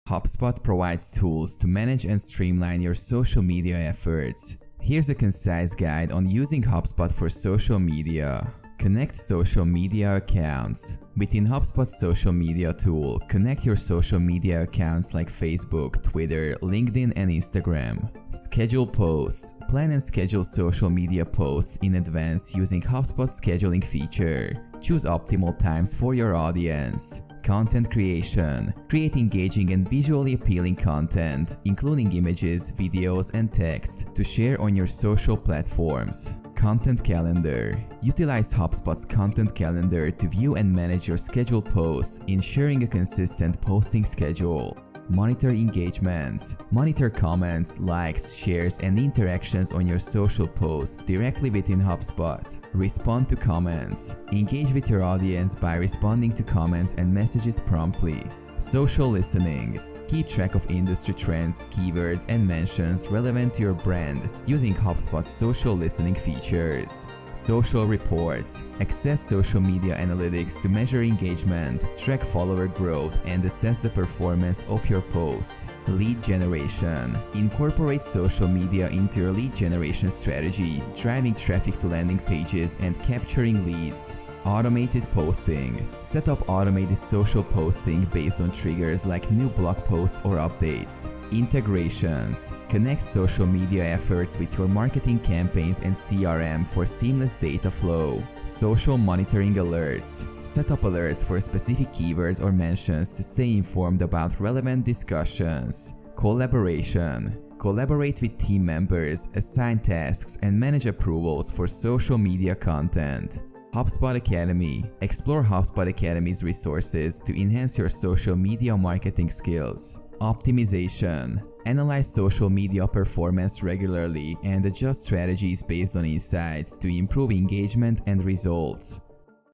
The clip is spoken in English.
HubSpot provides tools to manage and streamline your social media efforts. Here's a concise guide on using HubSpot for social media. Connect social media accounts. Within HubSpot's social media tool, connect your social media accounts like Facebook, Twitter, LinkedIn, and Instagram. Schedule posts. Plan and schedule social media posts in advance using HubSpot's scheduling feature. Choose optimal times for your audience. Content creation. Create engaging and visually appealing content, including images, videos, and text, to share on your social platforms. Content calendar. Utilize HubSpot's content calendar to view and manage your scheduled posts, ensuring a consistent posting schedule. Monitor engagements. Monitor comments, likes, shares, and interactions on your social posts directly within HubSpot. Respond to comments. Engage with your audience by responding to comments and messages promptly. Social listening. Keep track of industry trends, keywords, and mentions relevant to your brand using HubSpot's social listening features. Social reports. Access social media analytics to measure engagement, track follower growth, and assess the performance of your posts. Lead generation. Incorporate social media into your lead generation strategy, driving traffic to landing pages and capturing leads. Automated posting. Set up automated social posting based on triggers like new blog posts or updates. Integrations. Connect social media efforts with your marketing campaigns and CRM for seamless data flow. Social monitoring alerts. Set up alerts for specific keywords or mentions to stay informed about relevant discussions. Collaboration. Collaborate with team members, assign tasks, and manage approvals for social media content. HubSpot Academy. Explore HubSpot Academy's resources to enhance your social media marketing skills. Optimization. Analyze social media performance regularly and adjust strategies based on insights to improve engagement and results.